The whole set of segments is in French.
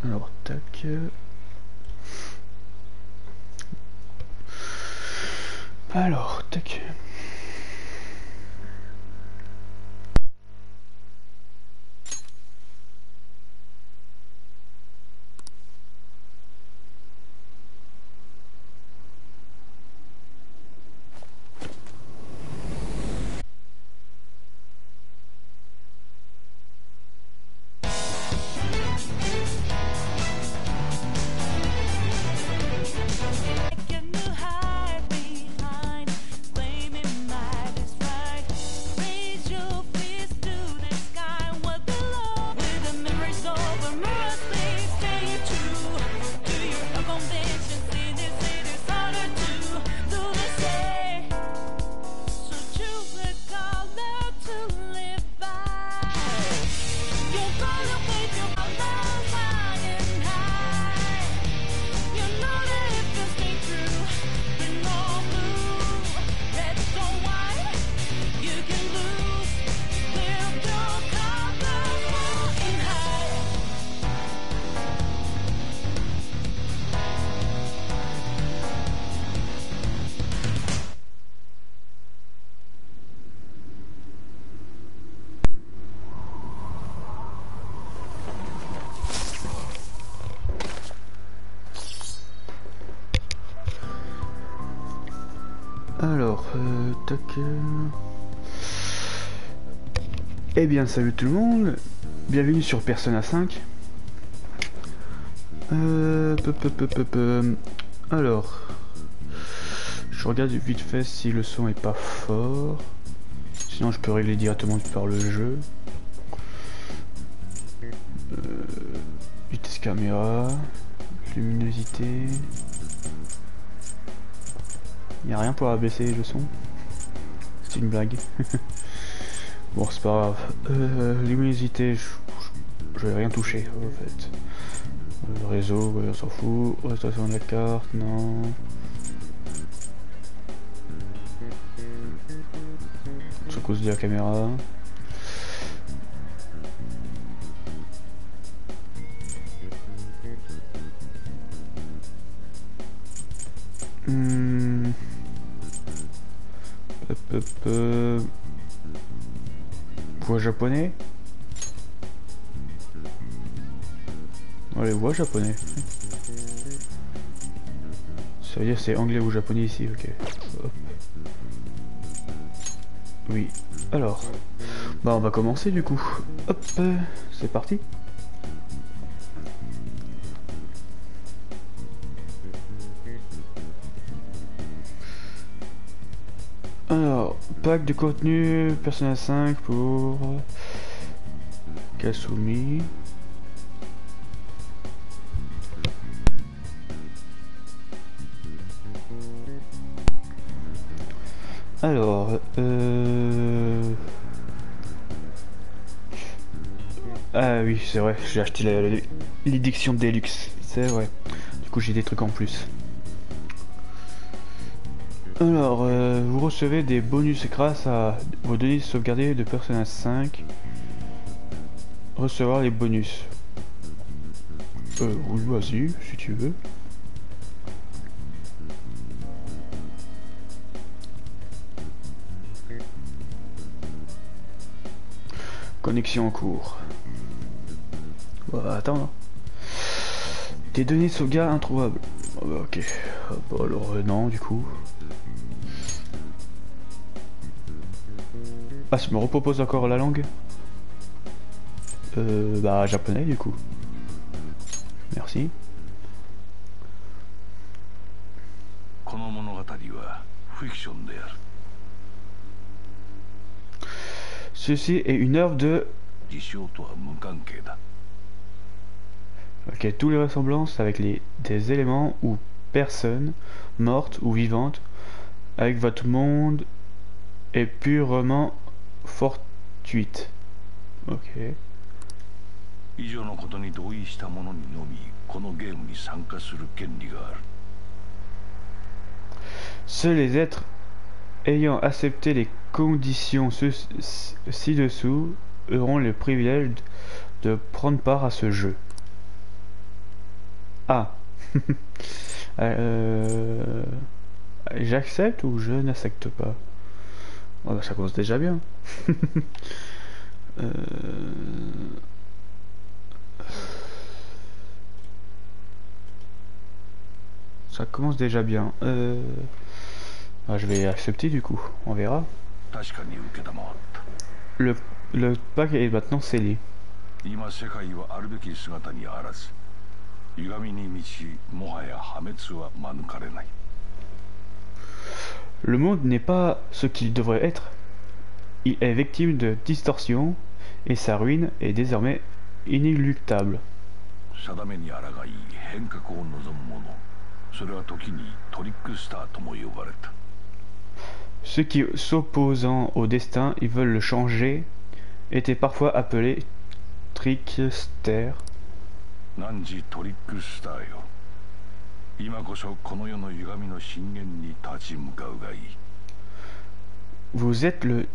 Alors, tac. Alors, tac. Alors, tac. Eh bien, salut tout le monde. Bienvenue sur Persona 5. Alors, je regarde vite fait si le son est pas fort. Sinon, je peux régler directement par le jeu. Vitesse caméra, luminosité. Y a rien pour abaisser le son. C'est une blague. Bon, c'est pas grave. Luminosité, je vais rien toucher en fait. Le réseau, ouais, on s'en fout. Rotation de la carte, non. C'est à cause de la caméra. Voix japonais. Allez, voix japonais. Ça veut dire c'est anglais ou japonais ici, ok. Hop. Oui. Alors. Bah on va commencer du coup. Hop, c'est parti. Alors, pack de contenu, Persona 5 pour Kasumi. Alors, ah oui, c'est vrai, j'ai acheté l'édition Deluxe, c'est vrai. Du coup, j'ai des trucs en plus. Alors, vous recevez des bonus grâce à vos données sauvegardées de Persona 5. Recevoir les bonus. Oui, vas-y, si tu veux. Connexion en cours. Attends, hein. Des données de sauvegarde introuvables. Ok. Bon, alors, non, du coup. Ah, ça me repropose encore la langue. Bah, japonais, du coup. Merci. Ceci est une œuvre de... Ok, toutes les ressemblances avec des éléments ou personnes mortes ou vivantes avec votre monde est purement fortuite. Ok. Seuls les êtres ayant accepté les conditions ci-dessous auront le privilège de prendre part à ce jeu. Ah. euh... J'accepte ou je n'accepte pas? Oh, bah, ça commence déjà bien. Euh, Ça commence déjà bien. Ah, je vais accepter du coup, on verra. 確かに受けたまわった。Le, le pack est maintenant scellé. 今世界はあるべき姿にあらず、歪みに満ち、もはや破滅は免れない。Le monde n'est pas ce qu'il devrait être. Il est victime de distorsion et sa ruine est désormais inéluctable. 定めに抗い変革を望む者、それは時にトリックスターとも呼ばれた。 Ceux qui, s'opposant au destin et veulent le changer, étaient parfois appelés tricksters. 汝トリックスターよ、今こそこの世の歪みの震源に立ち向かうがいい。 Vous êtes le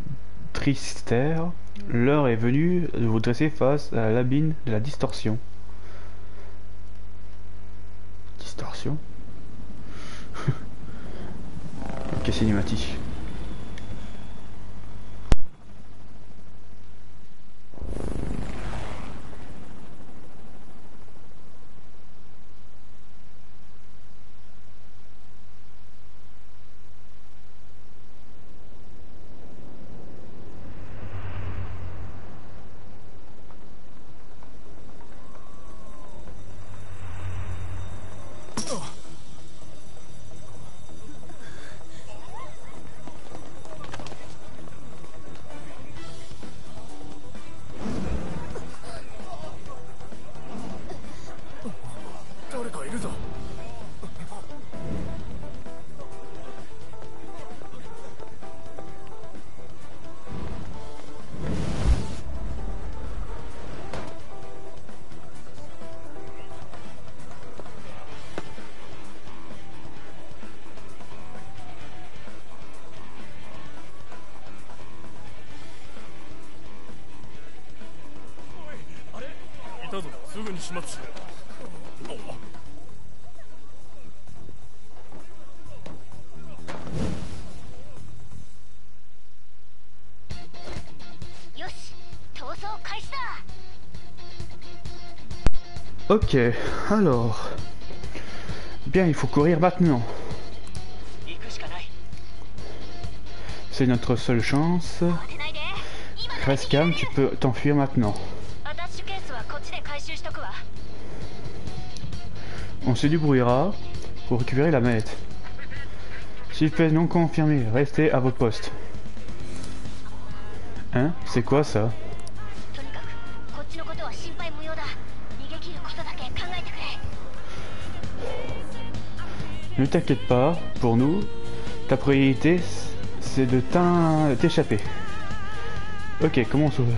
trickster, l'heure est venue de vous dresser face à l'abîme de la distorsion. Distorsion? Ok, cinématique. Ok, alors... Bien, il faut courir maintenant. C'est notre seule chance. Reste calme, tu peux t'enfuir maintenant. On se débrouillera pour récupérer la mallette. S'il fait non confirmé, restez à votre poste. Hein? C'est quoi ça? Ne t'inquiète pas, pour nous, ta priorité c'est de t'échapper. Ok, comment on sauve?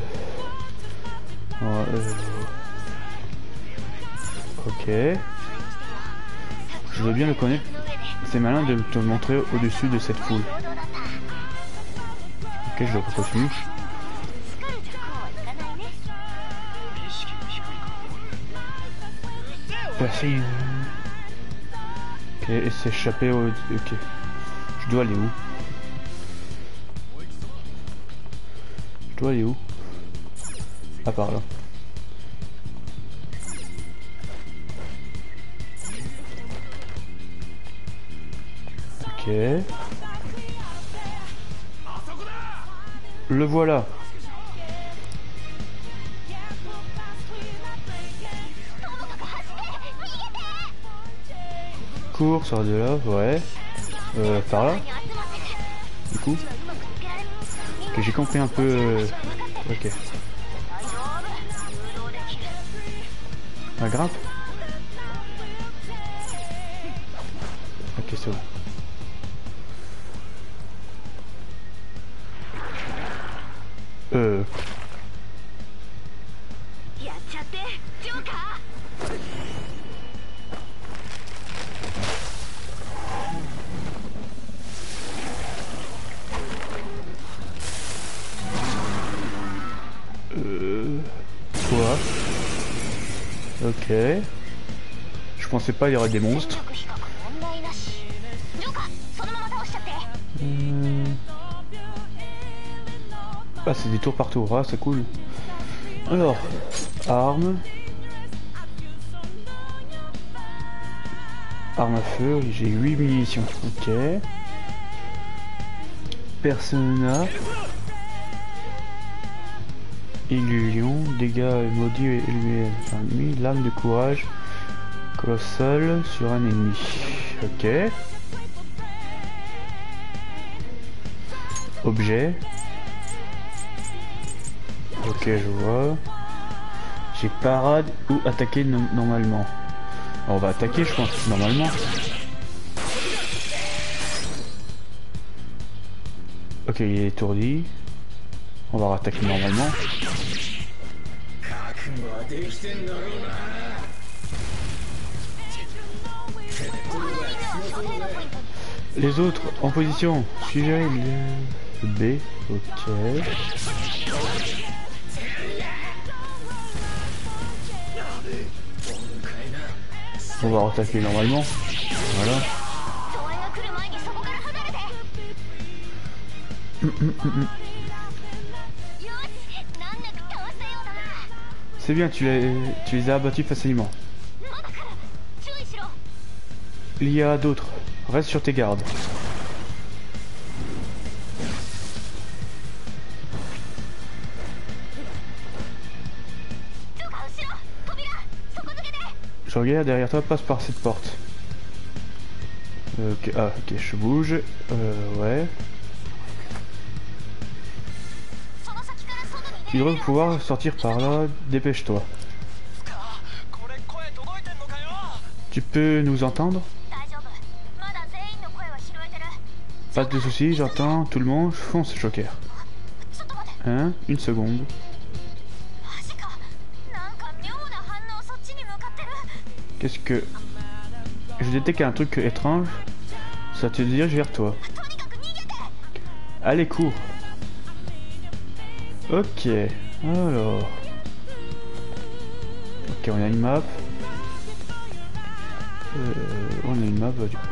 Ok. Je veux bien le connaître. C'est malin de te montrer au-dessus de cette foule. Ok, je dois continuer. Passer. Ok, et s'échapper au... Ok. Je dois aller où? Je dois aller où? Ah, par là. Ok. Le voilà. Cours, sort de là, ouais. Par là. Du coup. Ok, j'ai compris un peu. Ok. La grimpe. Ok, c'est bon. Quoi? Ok. Je Je pensais pas il y aurait des monstres. Ah, c'est des tours par tour, ah, c'est cool. Alors, armes. Arme à feu, j'ai 8 munitions. Ok. Persona. Illusion, dégâts maudits élevés sur un ennemi, lame de courage colossal sur un ennemi. Ok. Objet. Ok, je vois. J'ai parade ou attaquer normalement. Alors, on va attaquer, je pense, normalement. Ok, il est étourdi. On va attaquer normalement. Les autres en position. Suivez le B. Ok. On va attaquer normalement. Voilà. C'est bien, tu les as abattus facilement. Il y a d'autres. Reste sur tes gardes. Je regarde derrière toi, passe par cette porte. Ok, ah, ok, je bouge. Ouais. Tu devrais pouvoir sortir par là, dépêche-toi. Tu peux nous entendre? Pas de soucis, j'entends tout le monde. Fonce, Joker. Hein? Une seconde. Qu'est-ce que... Je détecte un truc étrange. Ça te dirige vers toi. Allez, cours. Ok. Alors... Ok, on a une map. On a une map, du coup.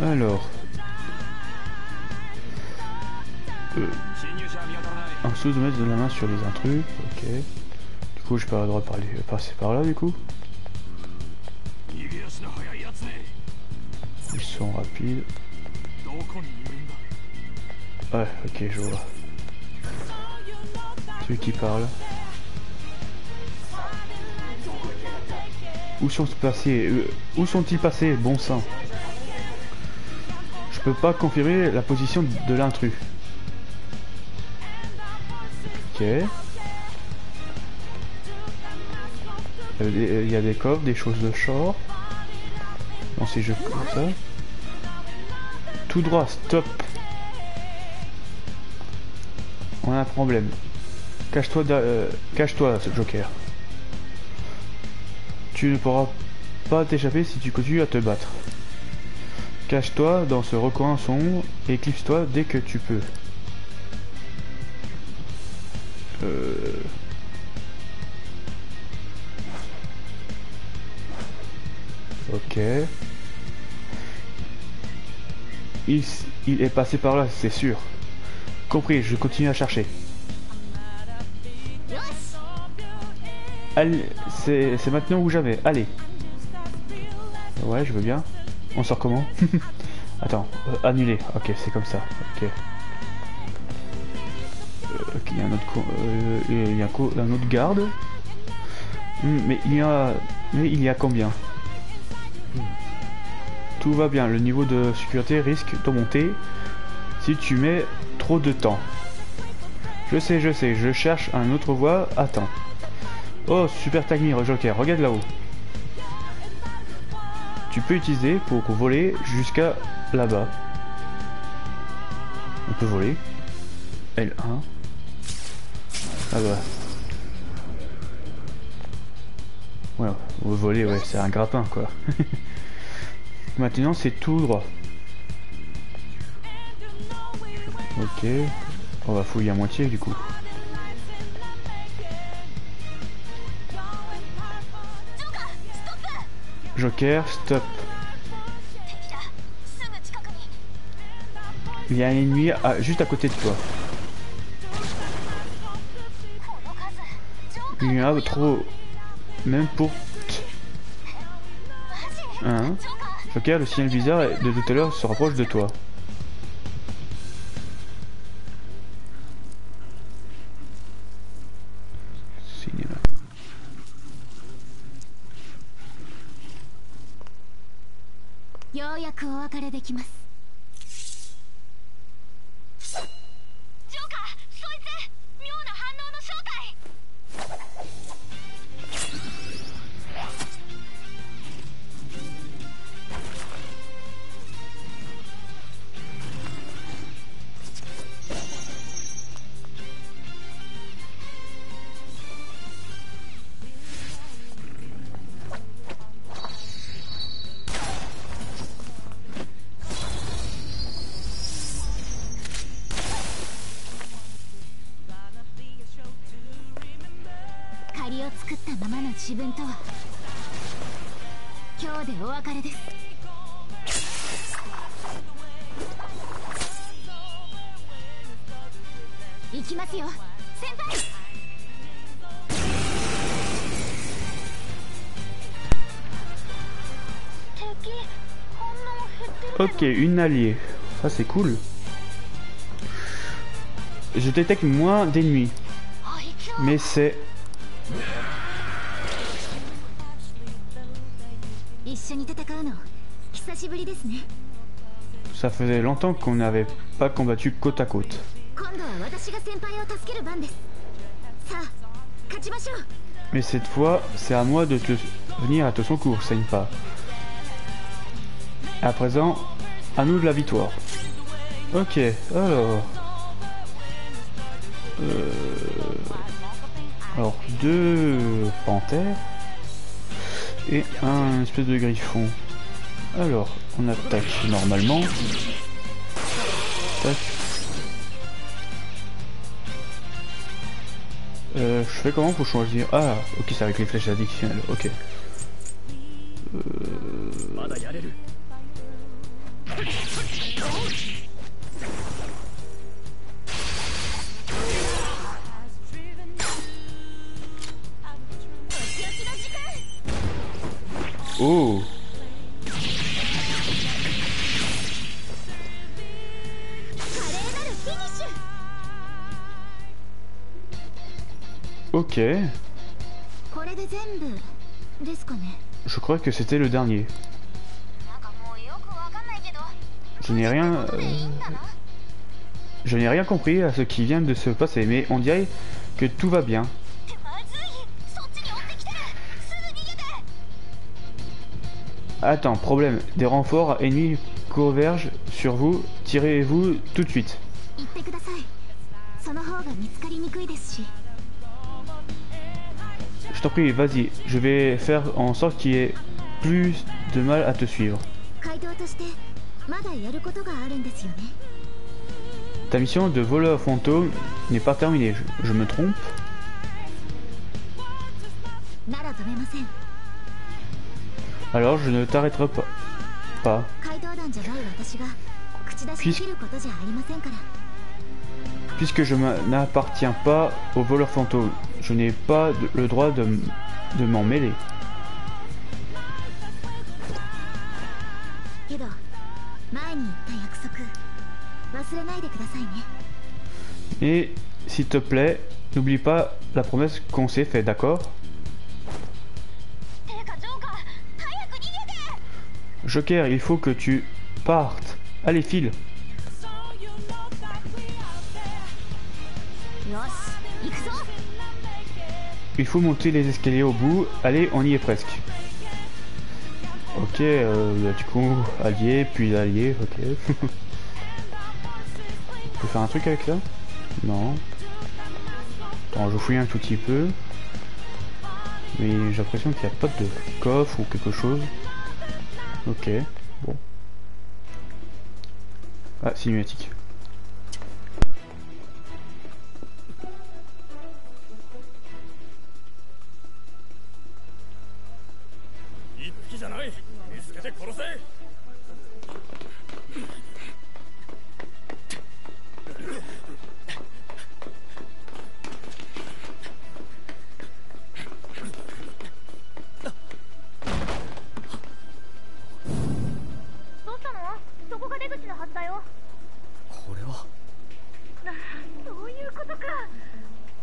Alors... En dessous de mettre de la main sur les intrus, ok. Du coup, j'ai pas le droit de passer par là, du coup. Ils sont rapides. Ouais, ok, je vois. Celui qui parle. Où sont-ils passés, bon sang? Je peux pas confirmer la position de l'intrus. Ok. Il y a des coffres, des choses de short. Dans ces jeux comme ça. Tout droit, stop. On a un problème. Cache-toi, ce Joker. Tu ne pourras pas t'échapper si tu continues à te battre. Cache-toi dans ce recoin sombre et éclipse-toi dès que tu peux. Ok. Il est passé par là, c'est sûr. Compris, je continue à chercher. Allez, c'est maintenant ou jamais. Allez. Ouais, je veux bien. On sort comment? Attends, annuler. Ok, c'est comme ça. Ok. Ok, il y a un autre, un autre garde. Mais il y a combien? Tout va bien. Le niveau de sécurité risque d'augmenter si tu mets trop de temps. Je sais. Je cherche un autre voie. Attends. Oh, super technique, Joker. Regarde là-haut. Tu peux utiliser pour voler jusqu'à là-bas. On peut voler. L1. Ah bah. Ouais, voler, ouais, c'est un grappin quoi. Maintenant c'est tout droit. Ok. On va fouiller à moitié du coup. Joker, stop. Il y a un ennemi juste à côté de toi. Il y en a trop. Même pour... Hein? Joker, le signal bizarre de tout à l'heure se rapproche de toi. Cinéma. Ok, une alliée. Ça c'est cool. Je détecte moins d'ennemis. Mais c'est... Ça faisait longtemps qu'on n'avait pas combattu côte à côte. Mais cette fois, c'est à moi de te venir à ton secours, Senpa. À présent, à nous de la victoire. Ok, alors... Alors, 2 panthères et un espèce de griffon. Alors, on attaque normalement. Tac. Je fais comment pour choisir? Ah, ok, c'est avec les flèches additionnelles, ok. Oh! Ok. Je crois que c'était le dernier. Je n'ai rien compris à ce qui vient de se passer, mais on dirait que tout va bien. Attends, problème. Des renforts ennemis convergent sur vous. Tirez-vous tout de suite. Je t'en prie, vas-y. Je vais faire en sorte qu'il y ait plus de mal à te suivre. Ta mission de voleur fantôme n'est pas terminée. Je me trompe? Alors je ne t'arrêterai pas. Puisque je n'appartiens pas aux voleurs fantômes, je n'ai pas le droit de m'en mêler. Et s'il te plaît, n'oublie pas la promesse qu'on s'est faite, d'accord? Joker, il faut que tu partes. Allez, file. Il faut monter les escaliers au bout. Allez, on y est presque. Ok, du coup, allié, puis allié, ok. On peut faire un truc avec ça? Non. Attends, je fouille un tout petit peu. Mais j'ai l'impression qu'il n'y a pas de coffre ou quelque chose. Ok, bon. Ah, cinématique. じゃない。見つけて殺せ。どうしたの？そこが出口のはずだよ。これはそういうことか。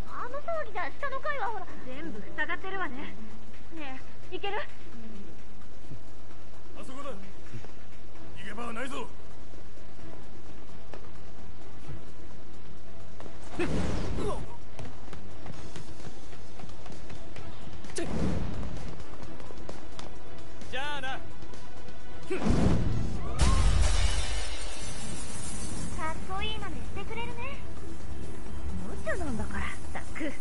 あの騒ぎじゃ下の階はほら全部塞がってるわね。ねえ、行ける？あそこだ。逃げ場はないぞ。じゃあな。かっこいいまねしてくれるね。無茶なんだから、ザック。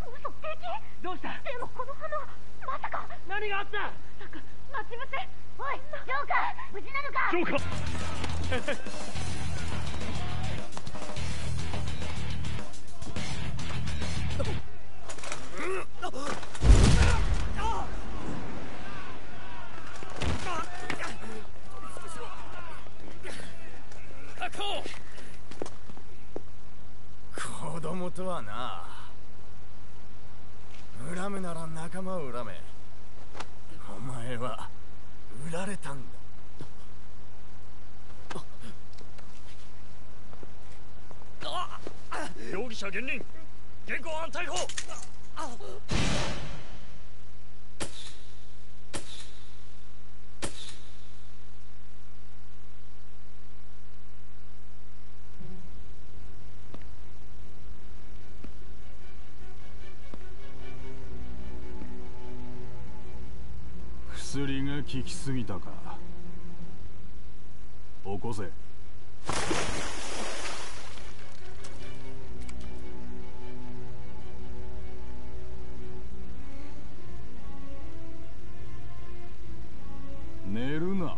嘘平気？どうした？でもこの花、まさか。何があった？まさか待ち伏せ。おい、ジョーカー、無事なのか？ジョーカー子供とはな。恨むなら仲間を恨め。お前は売られたんだ。容疑者現任。現行犯逮捕。薬が効きすぎたか。起こせ。寝るな。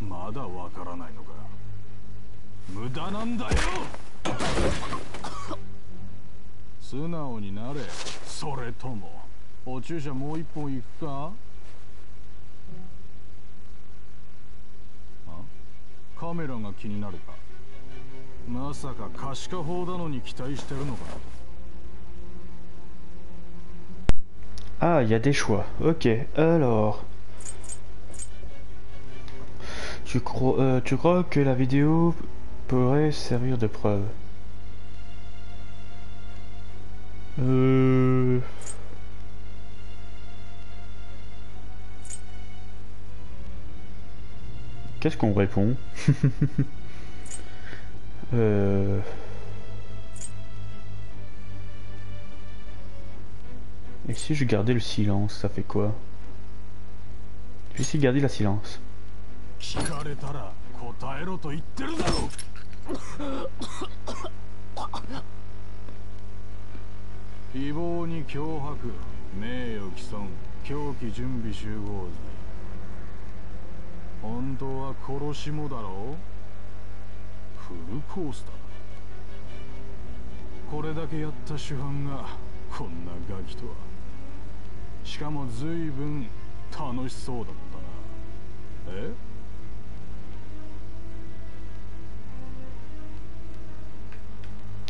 まだわからないのか。無駄なんだよ。素直になれ。それともお注射もう一本行くか？カメラが気になるか。まさか可視化法だのに期待してるのか。Ah, il y a des choix. Ok, alors... tu crois que la vidéo pourrait servir de preuve? Qu'est-ce qu'on répond? Et si je gardais le silence, ça fait quoi? Je vais essayer de garder le silence. 聞かれたら答えろと言ってるだろう。誹謗に脅迫、名誉毀損、凶器準備集合罪。本当は殺しもだろう。フルコースだな。これだけやった主犯がこんなガキとは。しかも随分楽しそうだったな。え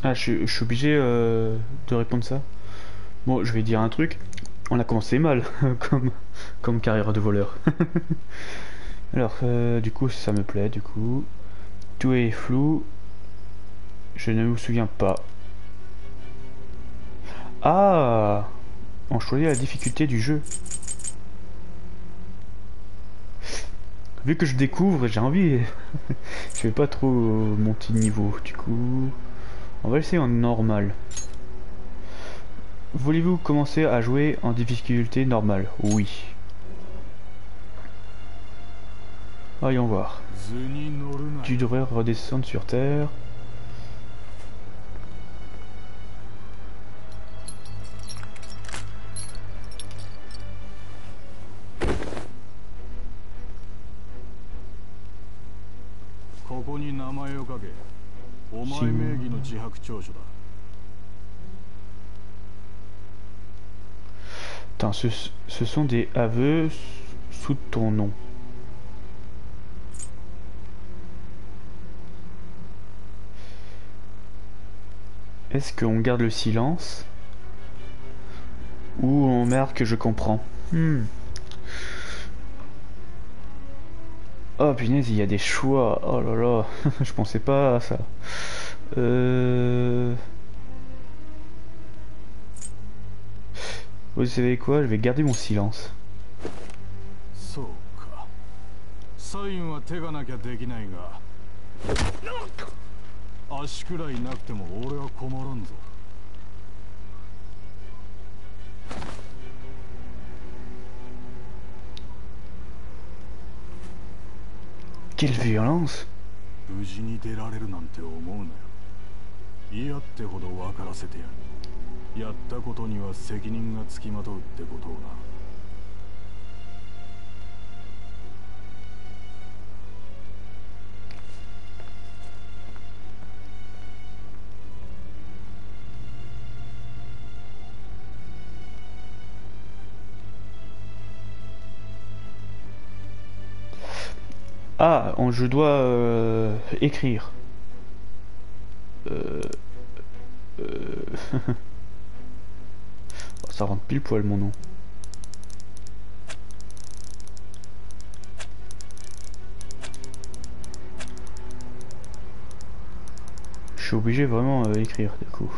Ah, je suis obligé de répondre ça. Bon, je vais dire un truc. On a commencé mal comme carrière de voleur. Alors, du coup, ça me plaît, du coup. Tout est flou. Je ne me souviens pas. Ah! On choisit la difficulté du jeu. Vu que je découvre, j'ai envie. Je vais pas trop monter de niveau, du coup. On va essayer en normal. Voulez-vous commencer à jouer en difficulté normale? Oui. Voyons voir. Tu devrais redescendre sur Terre. 前をかけ。お前名義の自白調書だ。Attends, ce sont des aveux sous ton nom. Est-ce qu'on garde le silence ou on marque je comprends? Oh punaise, il y a des choix. Oh là là, je pensais pas à ça. Vous savez quoi? Je vais garder mon silence. そうか。サインは手がなきゃできないが。足くらいなくても俺は困らんぞ。Quelle violence! 無事に出られるなんて思うなよ。嫌ってほど分からせてやる。やったことには責任がつきまとうってことをな。Ah, je dois écrire. Ça rentre pile poil mon nom. Je suis obligé vraiment écrire du coup.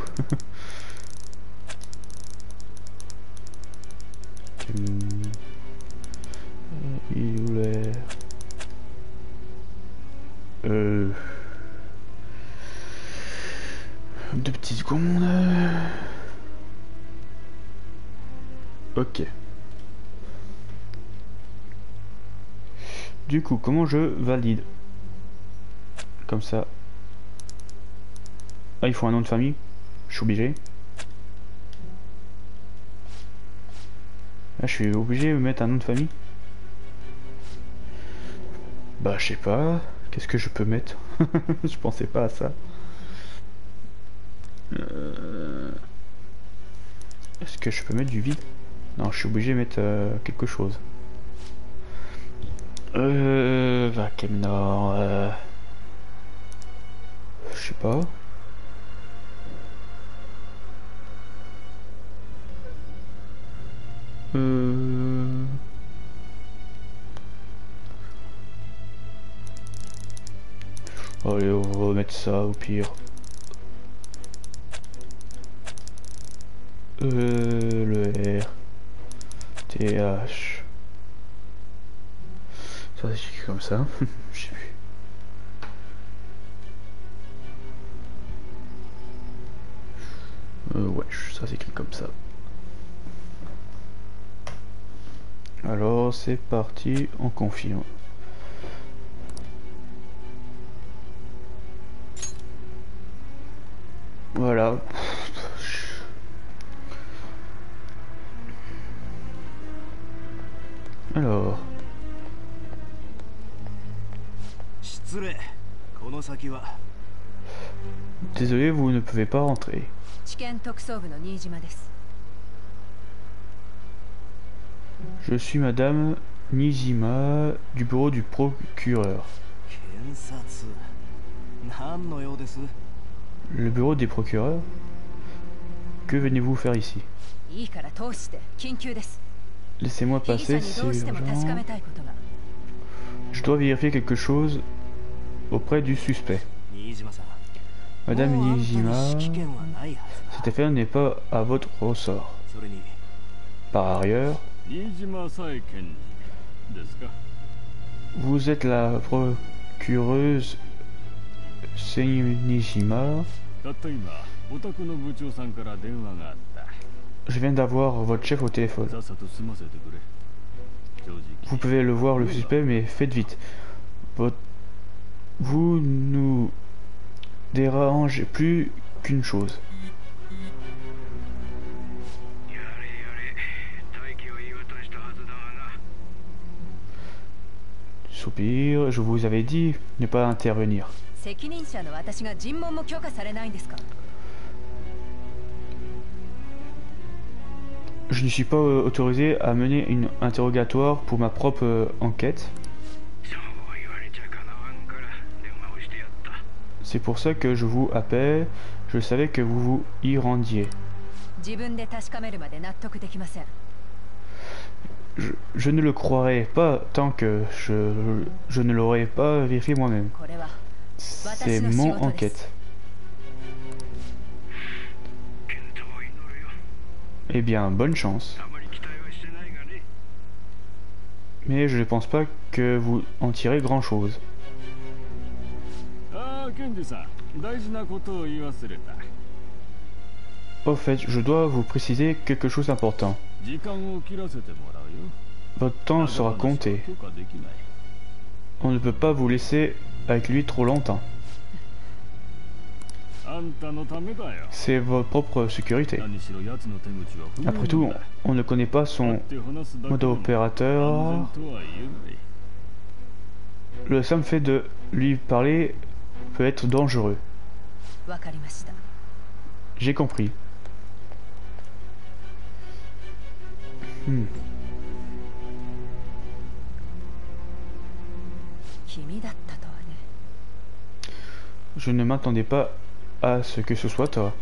Deux petites secondes. Ok. Du coup, comment je valide? Comme ça. Ah, il faut un nom de famille. Je suis obligé. Là, je suis obligé de mettre un nom de famille. Bah, je sais pas. Qu'est-ce que je peux mettre? Je pensais pas à ça. Est-ce que je peux mettre du vide? Non, je suis obligé de mettre quelque chose. Vakemnor. Je sais pas. Allez, on va mettre ça au pire. Le R. TH. Ça s'écrit comme ça. Je sais plus. Ouais, ça s'écrit comme ça. Alors c'est parti, on confirme. Voilà. Alors. Désolé, vous ne pouvez pas rentrer. Je suis Madame Nijima du bureau du procureur. Le bureau des procureurs? Que venez-vous faire ici? Laissez-moi passer, c'est urgent. Je dois vérifier quelque chose auprès du suspect. Madame Nijima, cette affaire n'est pas à votre ressort. Par ailleurs, vous êtes la procureuse Nijima. Je viens d'avoir votre chef au téléphone. Vous pouvez le voir, le suspect, mais faites vite. Vous nous dérangez plus qu'une chose. Soupir, je vous avais dit ne pas intervenir. 責任者の私が尋問も許可されないんですか？ Je ne suis pas autorisé à mener un interrogatoire pour ma propre enquête. C'est pour ça que je vous appelle. Je savais que vous vous y rendiez. Je ne le croirais pas tant que je ne l'aurais pas vérifié moi-même. C'est mon enquête. Eh bien, bonne chance. Mais je ne pense pas que vous en tirez grand-chose. Au fait, je dois vous préciser quelque chose d'important. Votre temps sera compté. On ne peut pas vous laisser avec lui trop longtemps. C'est votre propre sécurité. Après tout, on ne connaît pas son mode opérateur. Le simple fait de lui parler peut être dangereux. J'ai compris. Je ne m'attendais pas à ce que ce soit toi.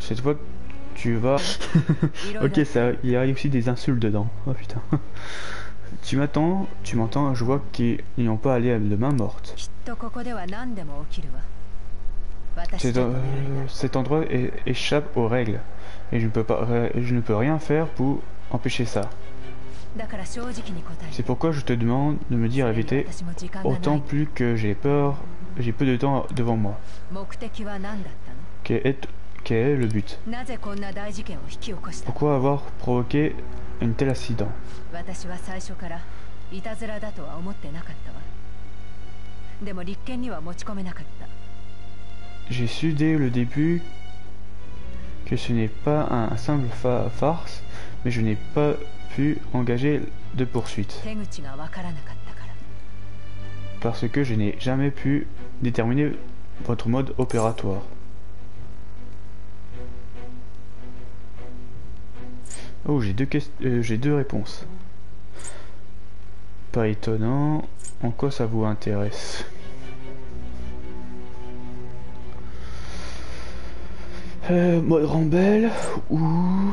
Cette fois, tu vas... Ok, ça, il y a aussi des insultes dedans. Oh putain. Tu m'entends, je vois qu'ils n'ont pas allé de main morte. Cet endroit échappe aux règles. Et je ne peux rien faire pour empêcher ça. C'est pourquoi je te demande de me dire la vérité, autant plus que j'ai peu de temps devant moi. Quel est le but? Pourquoi avoir provoqué un tel accident? J'ai su dès le début que ce n'est pas un simple farce, mais je n'ai pas pu engager de poursuite. Parce que je n'ai jamais pu déterminer votre mode opératoire. Oh, j'ai deux réponses. Pas étonnant. En quoi ça vous intéresse? Mode Rambel ou...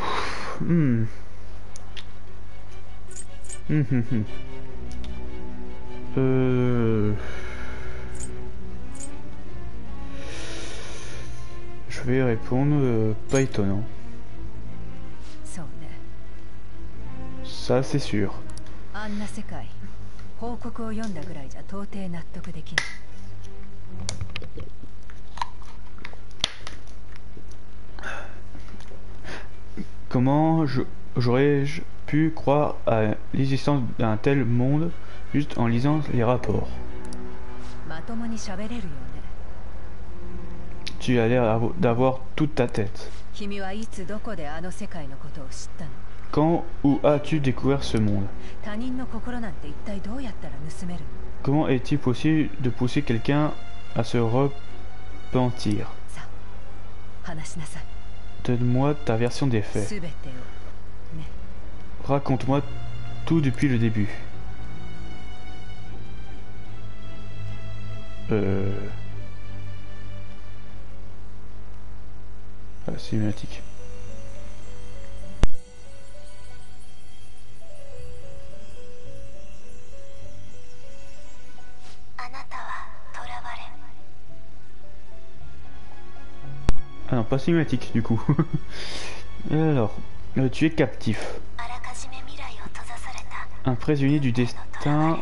Je vais répondre pas étonnant. Ça c'est sûr. Comment j'aurais-je pu croire à l'existence d'un tel monde juste en lisant les rapports? Tu as l'air d'avoir toute ta tête. Quand ou as-tu découvert ce monde? Comment est-il possible de pousser quelqu'un à se repentir? Donne-moi ta version des faits. Raconte-moi tout depuis le début. Ah, cinématique. Ah non, pas cinématique du coup. Alors, tu es captif. Un prisonnier du destin,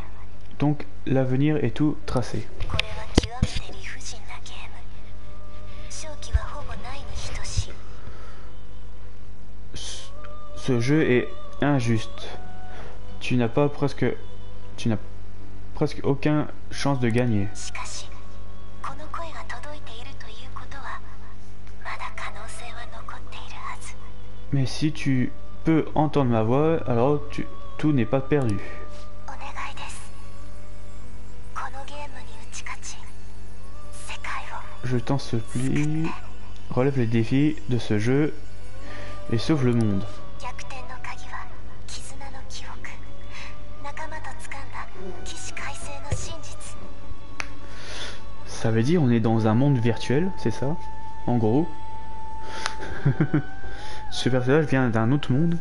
donc l'avenir est tout tracé. Ce jeu est injuste. Tu n'as presque aucune chance de gagner. Mais si tu peux entendre ma voix, alors tout n'est pas perdu. je t'en supplie, relève les défis de ce jeu et sauve le monde. Ça veut dire on est dans un monde virtuel, c'est ça? En gros. Ce personnage vient d'un autre monde,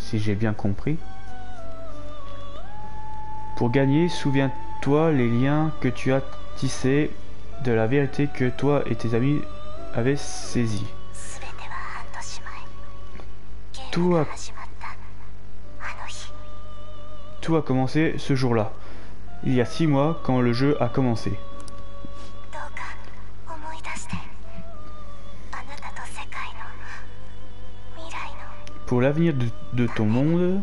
si j'ai bien compris. Pour gagner, souviens-toi les liens que tu as tissés de la vérité que toi et tes amis avaient saisie. Tout a commencé ce jour-là, il y a 6 mois quand le jeu a commencé. Pour l'avenir de ton monde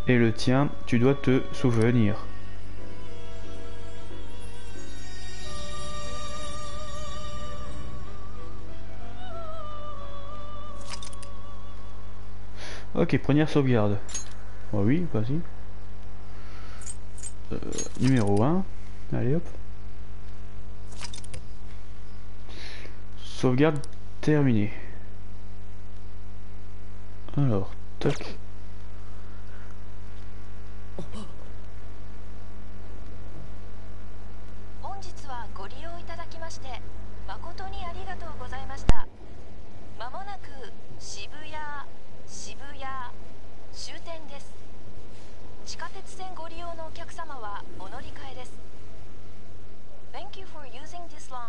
et le tien, tu dois te souvenir. Ok, première sauvegarde. Oh oui, vas-y. Numéro 1. Allez hop. Sauvegarde terminée. Alors, tac. Thank you for using this line.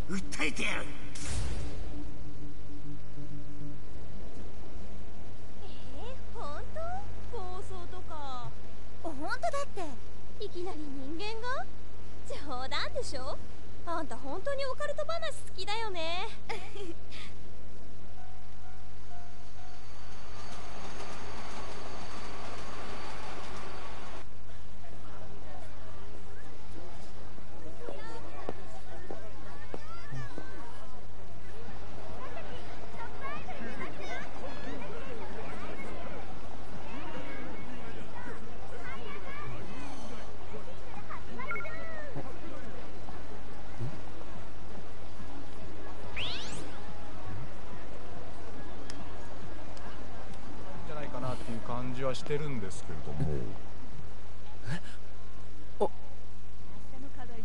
訴えてやる。本当？暴走とか。本当だっていきなり人間が？冗談でしょ？あんた本当にオカルト話好きだよね。感じはしてるんですけれども。明日の課題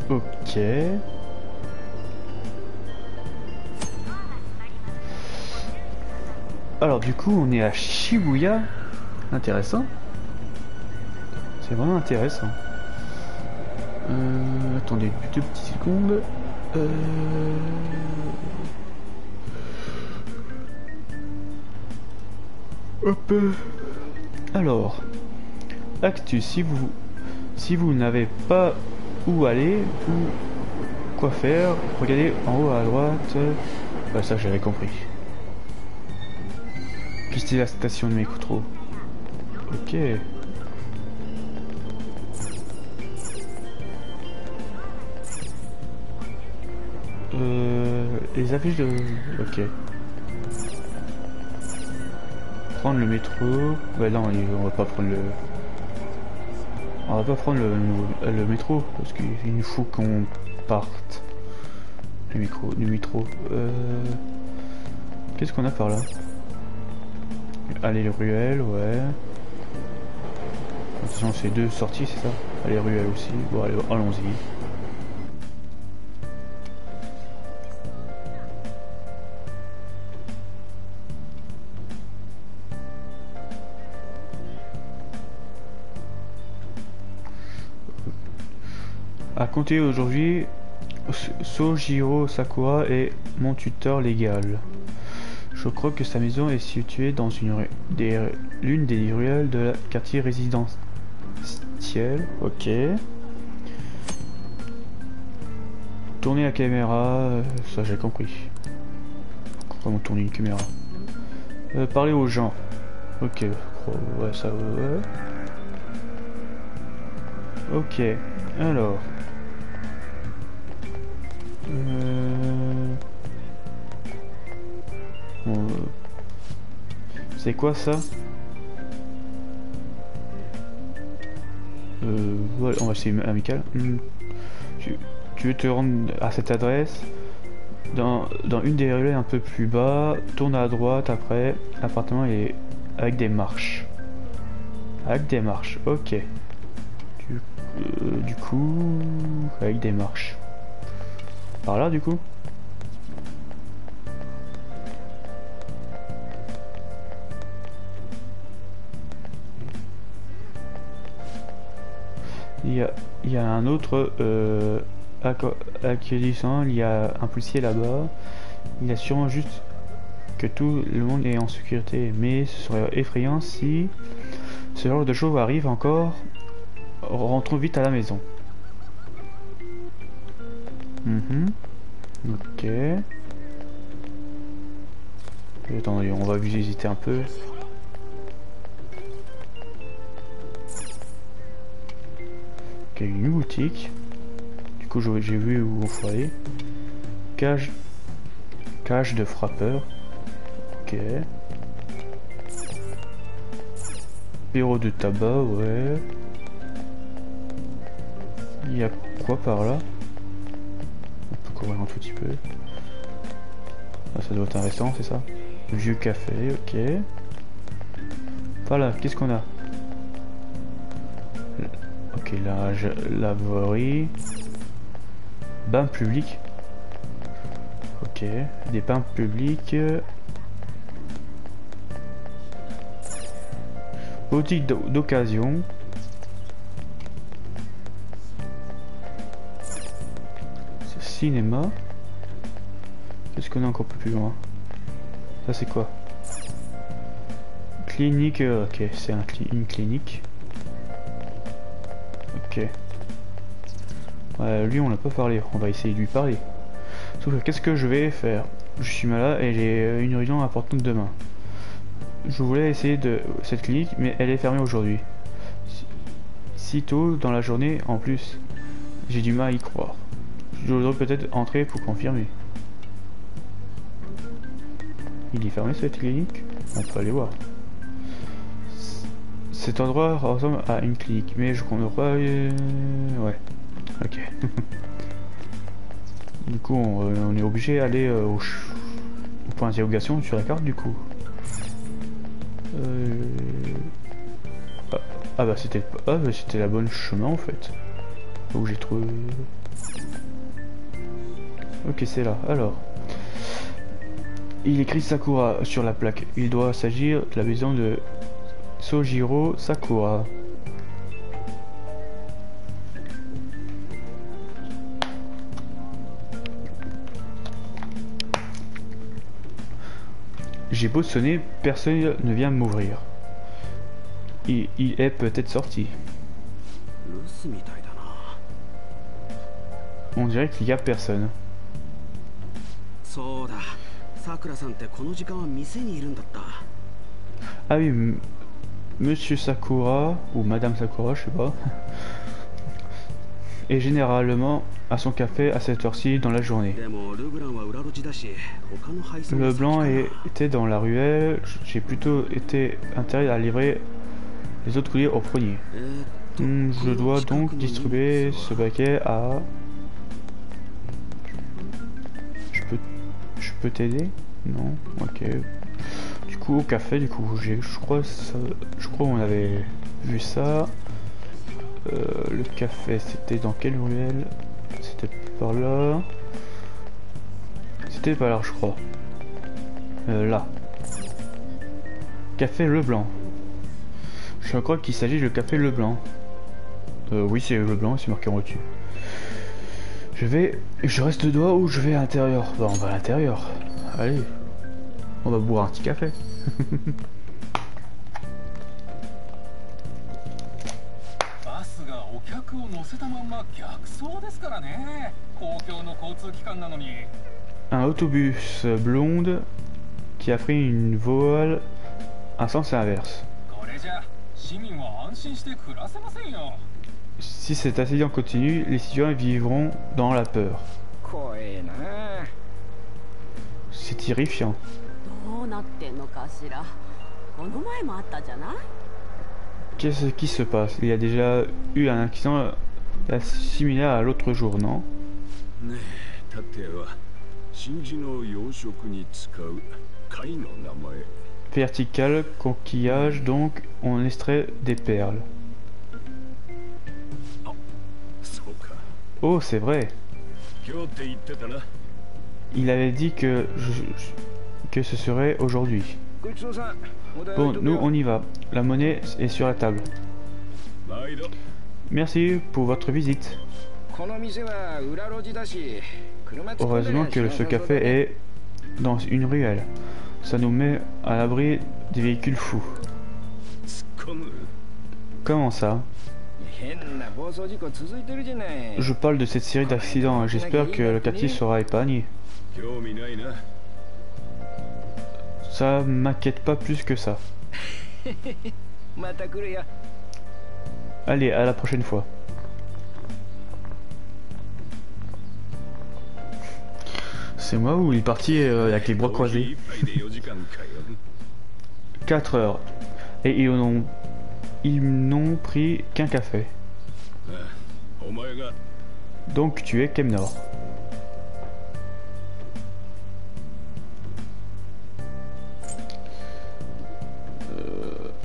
Ok. Alors du coup on est à Shibuya. Intéressant. C'est vraiment intéressant. Attendez 2 petites secondes. Hop. Alors. Actu, si vous n'avez pas où aller ou quoi faire, regardez en haut à droite. Ça j'avais compris. Quitter la station de métro. Ok. Les affiches de... Ok. Prendre le métro. Bah non, on va pas prendre le... On va pas prendre le métro parce qu'il faut qu'on partent. Du métro. Qu'est-ce qu'on a par là? Allez, les ruelles, ouais. De toute façon, c'est 2 sorties, c'est ça? Allez, ruelles aussi. Bon, allez, allons-y. À compter aujourd'hui, Sojiro Sakura est mon tuteur légal. Je crois que sa maison est située dans l'une des ruelles de la quartier résidentiel. Ok. Tourner la caméra, ça j'ai compris. Comment tourner une caméra? Parler aux gens. Ok. Ouais, ça ouais. Ok. Alors. Bon, c'est quoi ça? Voilà, on va essayer amical. Tu veux te rendre à cette adresse dans une des ruelles un peu plus bas, tourne à droite après, l'appartement est avec des marches. Avec des marches, ok. Du coup, avec des marches. Par là du coup? Il y a un autre accueillissant, il y a un policier là-bas. Il a sûrement juste que tout le monde est en sécurité, mais ce serait effrayant si ce genre de choses arrive encore. Rentrons vite à la maison. Ok. Attendez, on va visiter un peu. Ok, une boutique. Du coup, j'ai vu où il faut aller. Cage de frappeur. Ok. Bureau de tabac, ouais. Il y a quoi par là? On peut courir un tout petit peu. Ah, ça doit être un restaurant, c'est ça? Vieux café, ok. Voilà, qu'est-ce qu'on a? Ok, la voirie. Bain public. Ok, des bains publics. Boutique d'occasion. Cinéma. Qu'est-ce qu'on a encore plus loin? Ça c'est quoi? Clinique, ok, c'est une clinique. Ok. Lui on n'a pas parlé, on va essayer de lui parler. Sauf que qu'est-ce que je vais faire? Je suis malade et j'ai une réunion importante demain. Je voulais essayer de cette clinique mais elle est fermée aujourd'hui. Si tôt dans la journée en plus. J'ai du mal à y croire. Je devrais peut-être entrer pour confirmer. Il est fermé cette clinique? On peut aller voir. Cet endroit ressemble à une clinique, mais je comprends pas. Ouais. Ok. Du coup, on est obligé d'aller au point d'interrogation sur la carte du coup. Ah bah c'était la bonne chemin en fait. Où j'ai trouvé. Ok, c'est là. Alors, il écrit Sakura sur la plaque. Il doit s'agir de la maison de Sojiro Sakura. J'ai beau sonner, personne ne vient m'ouvrir. Il est peut-être sorti. On dirait qu'il y a personne. Ah oui, Monsieur Sakura, ou Madame Sakura, je sais pas, est généralement à son café à cette heure-ci dans la journée. Le blanc était dans la ruelle, j'ai plutôt été intéressé à livrer les autres courriers au premier. Je dois donc distribuer ce paquet à Je peux t'aider? Non. Ok. Du coup, au café, du coup, je crois qu'on avait vu ça. Le café, c'était dans quelle ruelle? C'était par là. C'était par là, je crois. Là. Café Leblanc. Je crois qu'il s'agit de café Leblanc. Oui, c'est Leblanc, c'est marqué en dessus. Je reste dehors ou je vais à l'intérieur? Bah, on va à l'intérieur. Allez. On va boire un petit café. バスがお客を乗せたまんま逆走ですからね。公共の交通機関なのに。 Un autobus blonde qui a pris une voile à sens inverse. これじゃ市民は安心して暮らせませんよ。 Si cet accident continue, les citoyens vivront dans la peur. 怖えな。 C'est terrifiant. どうなってんのかしら。この前もあったじゃない。 Qu'est-ce qui se passe? Il y a déjà eu un accident similaire à l'autre jour, non? ねえ、立は真珠の養殖に使う貝の名前。 Vertical, coquillage, donc on extrait des perles. そうか。 Oh, c'est vrai. 今日って言ってたな。 Il avait dit que ce serait aujourd'hui. ごちそうさん。 Bon, nous on y va. La monnaie est sur la table. 毎度。 Merci pour votre visite. この店は裏路地だし、車突っ込んだり Heureusement は que しな ce さそうだ café ね。 est dans une ruelle. Ça nous met à l'abri des véhicules fous. 突っ込む。 Comment ça? 変な暴走事故続いてるじゃない。 Je parle de cette série d'accidents. J'espère que le quartier sera épargné. 興味ないな。 Ça m'inquiète pas plus que ça. また来るよ。 Allez, à la prochaine fois. C'est moi ou il est parti avec les bras croisés? 一杯で4時間かよ。 4 heures. Et ils n'ont pris qu'un café. お前が Donc tu es Kemnor.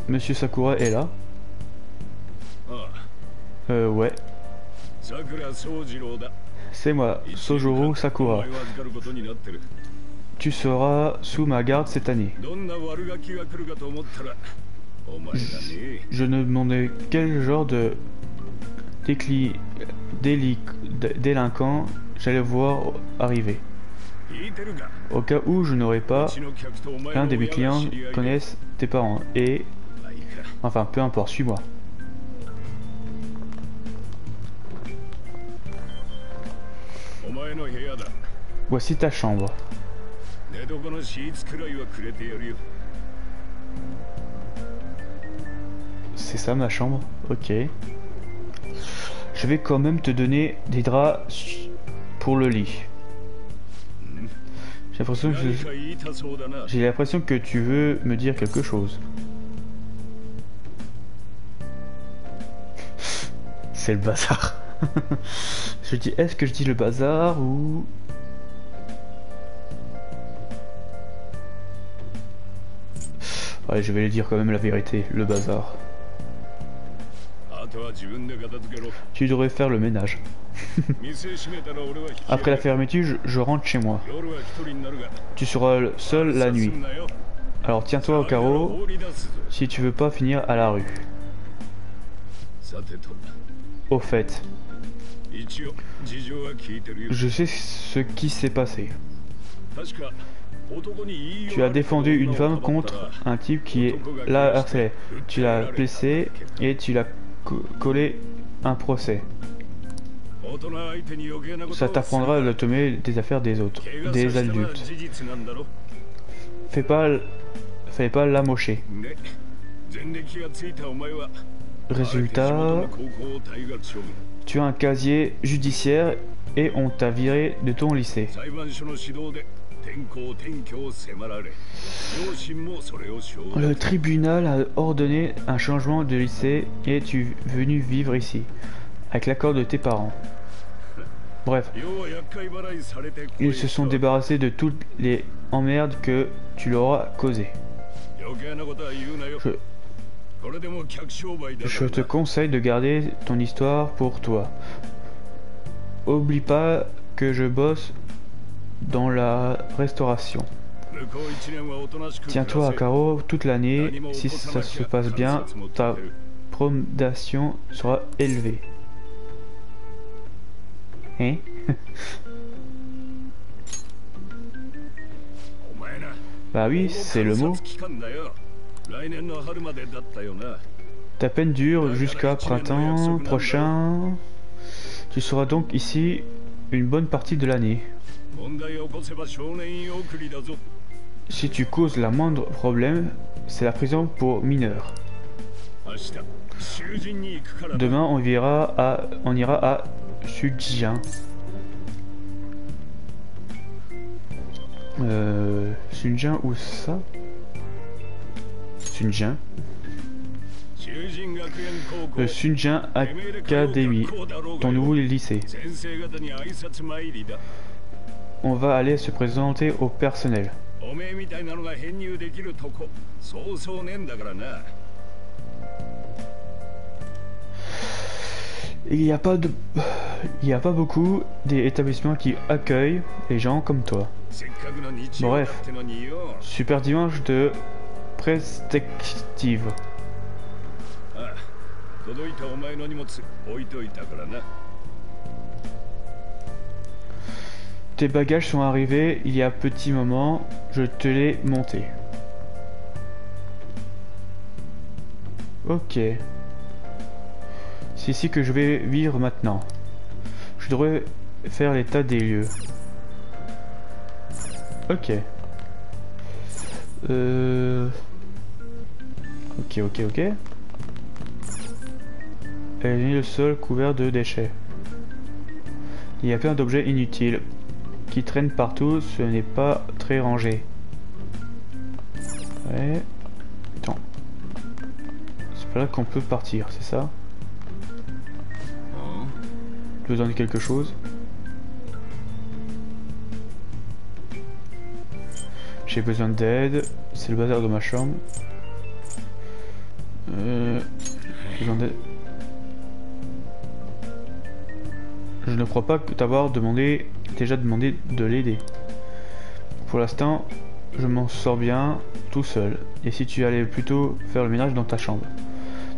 Monsieur Sakura est là. ああ Ouais. 桜宗次郎だ。 C'est moi, Sojoro お Sakura. 前は預かることになってる。 Tu seras sous ma garde cette année. どんな悪ガキが来るかと思ったら、お前がね。 Je ne demandais quel genre de délinquant j'allais voir arriver. 聞いてるか。 Au cas où je n'aurais う pas, ちの客とお前 l'un の de mes 親が clients 知り合いで。 connaissent tes parents. Et, まあいいか。 enfin, peu importe, suis-moi. お前の部屋だ。 Voici ta chambre. 寝床のシーツくらいはくれてやるよ。 C'est ça ma chambre? Ok. Je vais quand même te donner des draps pour le lit. J'ai l'impression 何か言いたそうだな。 J'ai l'impression que tu veux me dire quelque chose. C'est le bazar. Je dis, est-ce que je dis le bazar ou... Ouais, je vais lui dire quand même la vérité, le bazar. あとは自分で片付けろ。 Tu devrais faire le ménage. 店閉めたら俺は引き Après la fermeture, je rentre chez moi. 夜は一人になるが。 Tu seras seul la さす nuit. んなよ。 Alors tiens-toi au carreau 放り出すぞ。 si tu veux pas finir à la rue. さてと、 Au fait, 一応事情は聞いてるよ。 je sais ce qui s'est passé. 確か男に言いよう Tu as défendu une femme contre un type qui l'a harcelé. Tu l'as blessé et tu l'as collé un procès. 大人相手に余計なことを Ça t'apprendra de tomber des affaires des autres, 怪我 des させたのは adultes. 事実なんだろ。 Fais pas l'amocher. ね、前歴がついたお前は Résultat, 地元の高校を退学処分。 tu as un casier judiciaire et on t'a viré de ton lycée. 裁判所の指導で転校転居を迫られ、両親もそれを承認。 Le tribunal a ordonné un changement de lycée et tu es venu vivre ici, avec l'accord de tes parents. Bref, ils se sont débarrassés de toutes les emmerdes que tu leur as causées. Je te conseille de garder ton histoire pour toi. Oublie pas que je bosse dans la restauration. Tiens-toi à carreau toute l'année. Si ça se passe bien, ta promotion sera élevée. Hein? Bah oui, c'est le mot. Ta peine dure jusqu'à printemps prochain. Tu seras donc ici une bonne partie de l'année. Si tu causes la moindre problème, c'est la prison pour mineurs. Demain, on ira à Sujin. Sunjin ou ça? Sunjin. Le Sunjin Academy, ton nouveau lycée. On va aller se présenter au personnel. Il n'y a pas beaucoup d'établissements qui accueillent les gens comme toi. Bref, super dimanche de perspective. Tes bagages sont arrivés il y a petit moment, je te l'ai monté. Ok. C'est ici que je vais vivre maintenant. Je devrais faire l'état des lieux. Ok. Ok. Elle est le sol couvert de déchets. Il y a plein d'objets inutiles qui traînent partout, ce n'est pas très rangé. Ouais. Attends. C'est pas là qu'on peut partir, c'est ça? J'ai besoin de quelque chose. J'ai besoin d'aide. C'est le bazar de ma chambre. J'ai besoin d'aide. Je ne crois pas t'avoir déjà demandé de l'aider. Pour l'instant, je m'en sors bien tout seul. Et si tu allais plutôt faire le ménage dans ta chambre?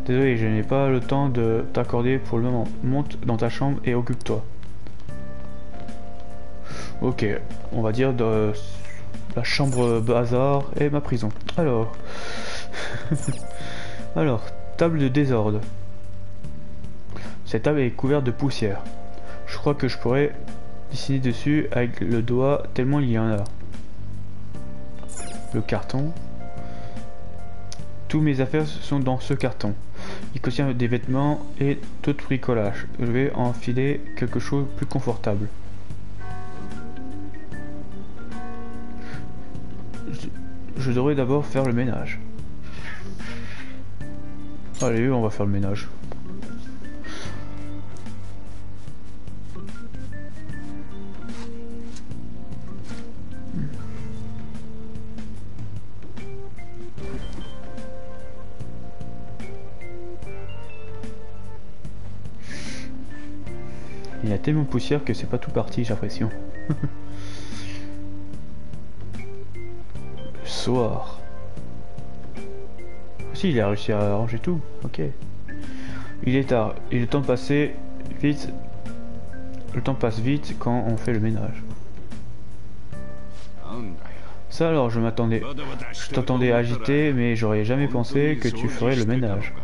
Désolé, je n'ai pas le temps de t'accorder pour le moment. Monte dans ta chambre et occupe-toi. Ok, on va dire de la chambre bazar et ma prison. Alors, table de désordre. Cette table est couverte de poussière. Je crois que je pourrais dessiner dessus avec le doigt tellement il y en a. Le carton. Tous mes affaires sont dans ce carton. Il contient des vêtements et tout bricolage. Je vais enfiler quelque chose de plus confortable. Je devrais d'abord faire le ménage. Allez, on va faire le ménage. Il y a tellement de poussière que c'est pas tout parti, j'ai l'impression. Le soir. Si, il a réussi à ranger tout. Ok. Il est tard. Il est temps de passer vite. Le temps passe vite quand on fait le ménage. Ça alors, je t'entendais agité, mais j'aurais jamais pensé que tu ferais le ménage.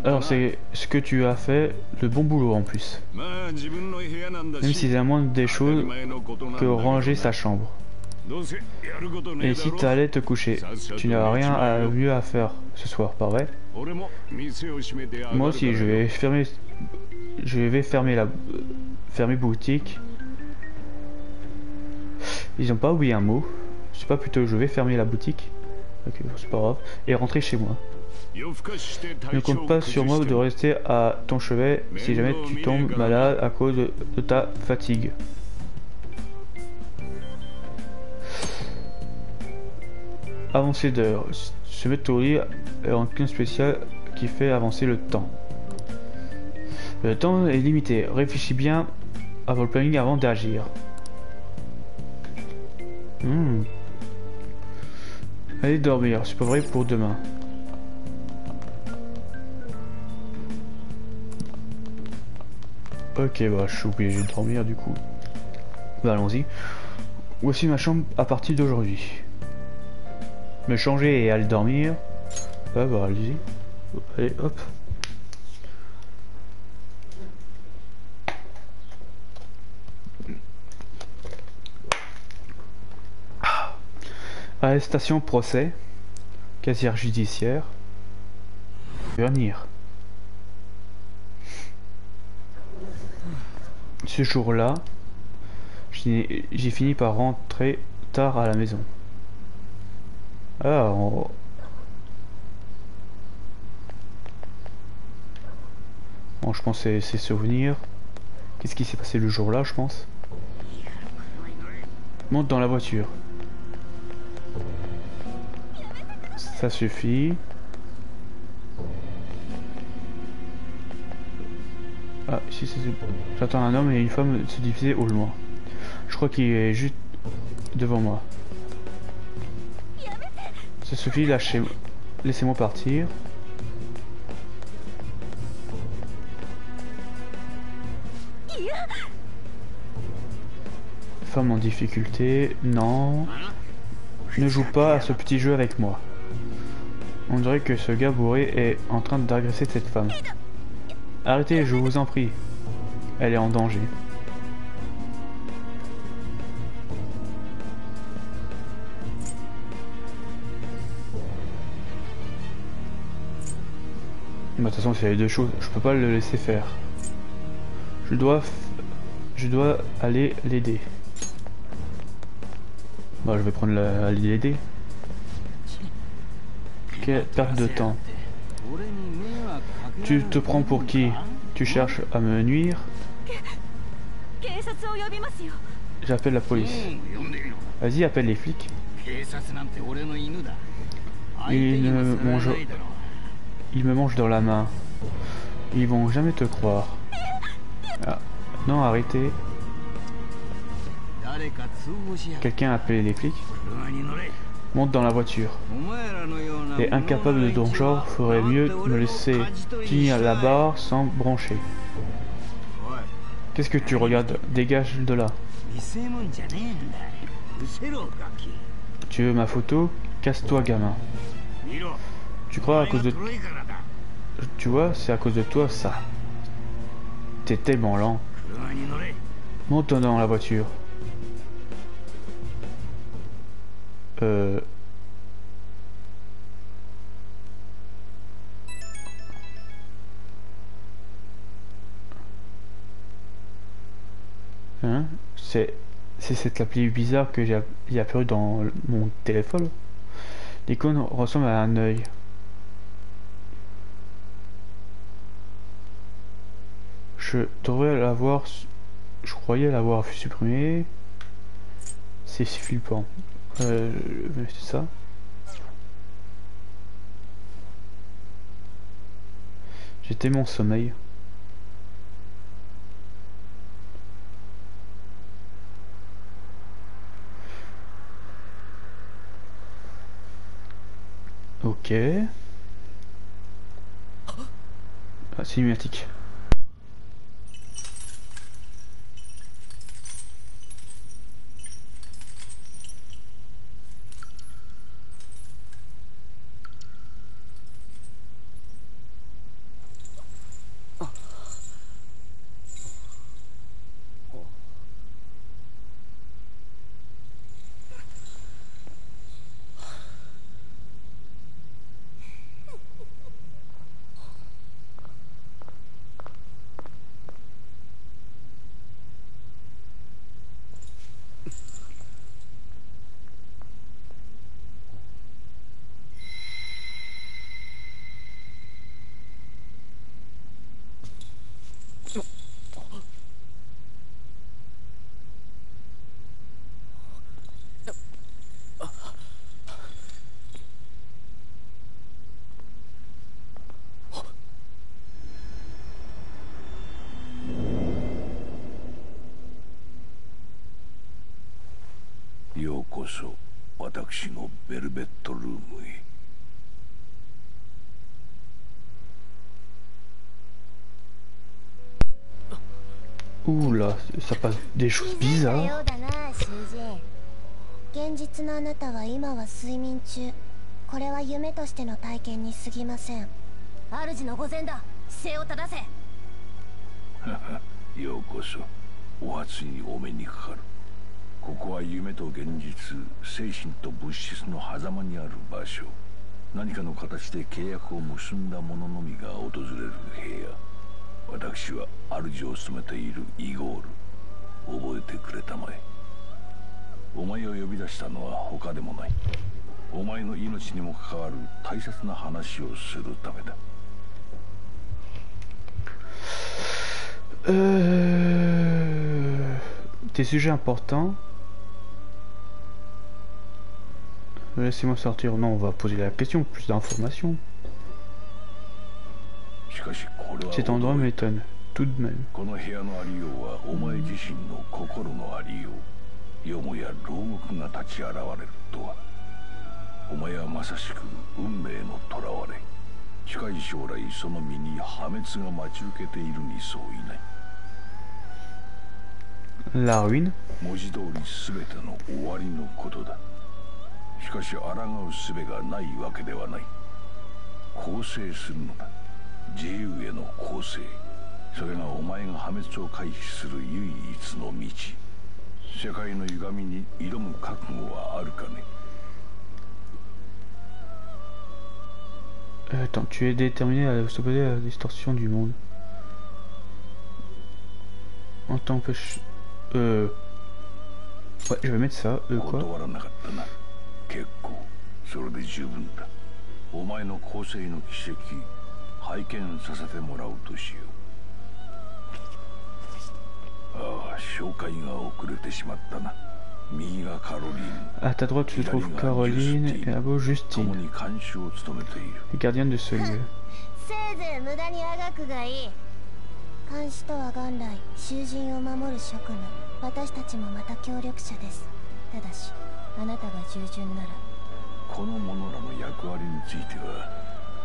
Alors c'est ce que tu as fait, le bon boulot en plus. Même si c'est la moindre des choses que ranger sa chambre. Et si t'allais te coucher, tu n'as rien mieux à faire ce soir, pas vrai? Moi aussi, je vais fermer boutique. Ils ont pas oublié un mot. C'est pas plutôt je vais fermer la boutique. Ok, c'est pas grave. Et rentrer chez moi. 夜更かしして Ne 体調 compte を pas 崩 sur moi して de も rester à ton chevet si jamais tu tombes malade à cause de ta fatigue. Avancer d'heure. Se mettre au lit est un clin spécial qui fait avancer le temps. Le temps est limité. Réfléchis bien à votre planning avant d'agir. Allez dormir, c'est pas vrai pour demain. Ok, bah je suis obligé de dormir du coup. Bah allons-y. Voici ma chambre à partir d'aujourd'hui. Me changer et aller dormir. Ah bah allez-y. Allez hop. Arrestation, procès. Casier judiciaire. Venir. Ce jour-là, j'ai fini par rentrer tard à la maison. Ah, bon, je pense que c'est souvenirs. Qu'est-ce qui s'est passé le jour-là, je pense. Monte dans la voiture. Ça suffit. Ah, ici c'est... J'attends un homme et une femme se diviser au loin. Je crois qu'il est juste devant moi. Ça suffit, lâchez... Laissez-moi partir. Femme en difficulté, non. Ne joue pas à ce petit jeu avec moi. On dirait que ce gars bourré est en train d'agresser cette femme. Arrêtez, je vous en prie. Elle est en danger. Bah, de toute façon, c'est les deux choses. Je peux pas le laisser faire. Je dois aller l'aider. Bah, je vais prendre aller l'aider. Quelle perte de temps. Tu te prends pour qui? Tu cherches à me nuire? J'appelle la police. Vas-y, appelle les flics. Ils me mangent dans la main. Ils vont jamais te croire. Ah. Non, arrêtez. Quelqu'un a appelé les flics? Monte dans la voiture. Et incapable de ton genre ferait mieux de me laisser tenir la barre sans brancher. Qu'est-ce que tu regardes? Dégage de là. Tu veux ma photo? Casse-toi, gamin. Tu crois à cause de... Tu vois, c'est à cause de toi, ça. T'es tellement lent. Monte dans la voiture. Hein? C'est cette appli bizarre que j'ai apparu dans mon téléphone. L'icône ressemble à un œil. Je devrais l'avoir... Je croyais l'avoir supprimé. C'est flippant. C'est ça. J'étais mon sommeil. Ok. Ah, cinématique. こそ私のベルベットルームへ。Ouh là, ça passe des choses bizarres. 現実のあなたは今は睡眠中。これは夢としての体験に過ぎません。主の御前だ。姿勢を正せ。ようこそ。お初にお目にかかる。ここは夢と現実、精神と物質の狭間にある場所。何かの形で契約を結んだ者のみが訪れる部屋。私は主を務めているイゴール。覚えてくれたまえ。お前を呼び出したのは他でもない。お前の命にも関わる大切な話をするためだ。Des sujets importants. Laissez-moi sortir. Non, on va poser la question. Plus d'informations. Cet endroit m'étonne. Tout de même. この部屋のありようはお前自身の心のありよう。よもや牢獄が立ち現れるとは。お前はまさしく運命の囚われ。近い将来その身に破滅が待ち受けているにそういない。La ruine. 文字通り全ての終わりのことだ。しかし抗う術がないわけではない。更生するのだ。自由への更生。それがお前が破滅を回避する唯一の道。世界の歪みに挑む覚悟はあるかね。Attends, tu es déterminé à s'opposer à la distorsion du monde. En t'empêche... Ouais, je vais mettre ça. Quoi? 結構、それで十分だ。お前の更生の奇跡、拝見させてもらうとしよう。ああ、紹介が遅れてしまったな。右がカロリーヌ。À ta droite, tu trouves Caroline et à gauche, Justine. 共に監視を務めている。Les gardiennes de ce lieu. せいぜい無駄にあがくがいい。監視とは元来囚人を守る職務。私たちもまた協力者です。ただしあなたが従順なら。この者らの役割については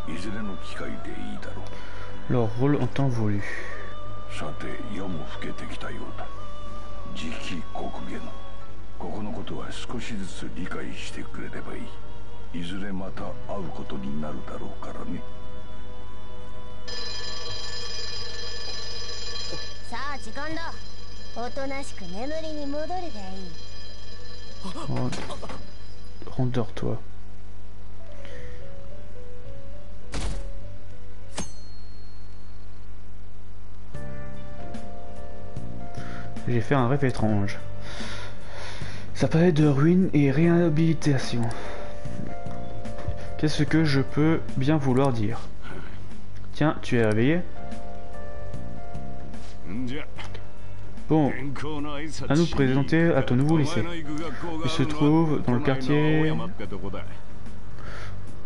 いずれの機会でいいだろう。 Leur rôle en temps voulu. さて、夜も更けてきたようだ。次期国元。ここのことは少しずつ理解してくれればいい。いずれまた会うことになるだろうからね。さあ時間だ。おとなしく眠りに戻るがいい。Rendors-toi. J'ai fait un rêve étrange. Ça parlait de ruine et réhabilitation. Qu'est-ce que je peux bien vouloir dire? Tiens, tu es réveillé? Bon, à nous présenter à ton nouveau lycée. Il se trouve dans le quartier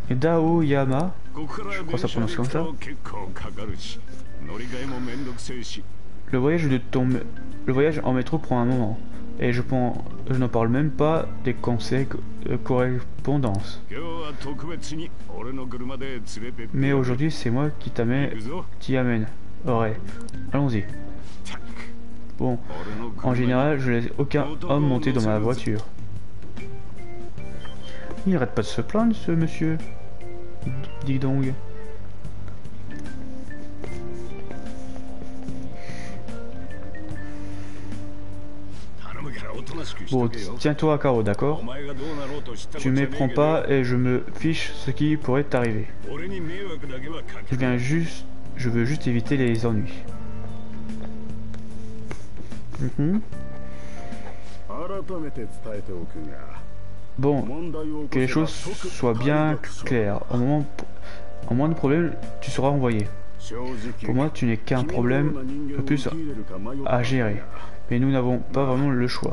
Daoyama, je crois que ça prononce comme ça. Le voyage en métro prend un moment, et je n'en parle même pas des conseils correspondance. Mais aujourd'hui, c'est moi qui t'y amène. Ouais, allons-y. Bon, en général, je laisse aucun homme monter dans ma voiture. Il arrête pas de se plaindre, ce monsieur. Dis donc. Bon, tiens-toi à carreau, d'accord? Tu méprends pas et je me fiche ce qui pourrait t'arriver. Je veux juste éviter les ennuis. Bon, que les choses soient bien claires. En moins de problème, tu seras envoyé. Pour moi, tu n'es qu'un problème de plus à gérer. Mais nous n'avons pas vraiment le choix.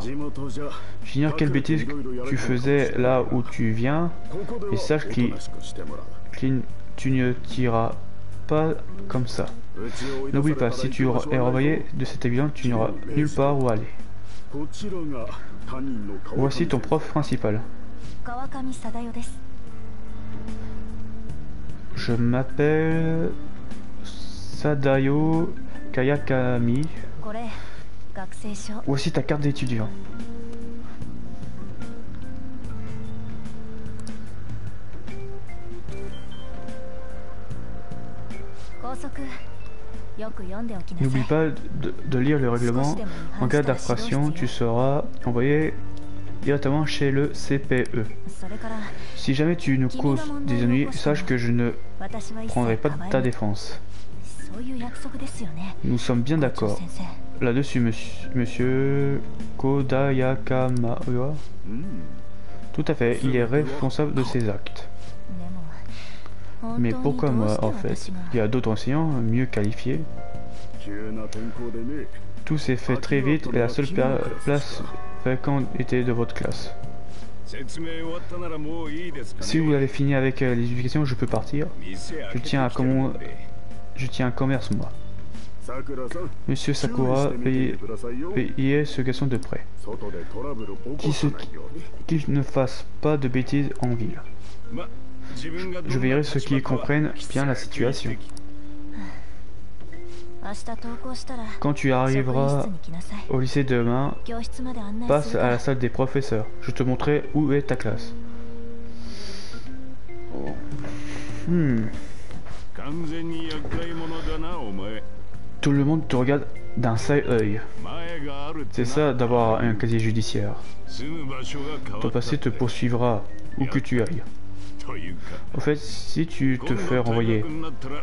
J'ignore quelle bêtise tu faisais là où tu viens, et sache que tu ne t'iras pas comme ça. N'oublie pas, si tu es renvoyé de cette évidence, tu n'auras nulle part où aller. Voici ton prof principal. 川上貞代です。 Je m'appelle Sadayo Kayakami. これ学生証。 Voici ta carte d'étudiant. N'oublie pas de lire le règlement. En cas d'infraction, tu seras envoyé directement chez le CPE. Si jamais tu nous causes des ennuis, sache que je ne prendrai pas ta défense. Nous sommes bien d'accord. Là-dessus, monsieur Kodayakama. Tout à fait, il est responsable de ses actes. Mais pourquoi moi, en fait? Il y a d'autres enseignants mieux qualifiés. Tout s'est fait très vite et la seule place vacante était de votre classe. Si vous avez fini avec les explications, je peux partir. Je tiens un commerce, moi. Monsieur Sakura, veillez ce garçon de près. Qu'il ne fasse pas de bêtises en ville. Je veillerai ceux qui comprennent bien la situation. Quand tu arriveras au lycée demain, passe à la salle des professeurs. Je te montrerai où est ta classe. Tout le monde te regarde d'un sale œil. C'est ça d'avoir un casier judiciaire. Ton passé te poursuivra où que tu ailles. Au fait, si tu te fais renvoyer,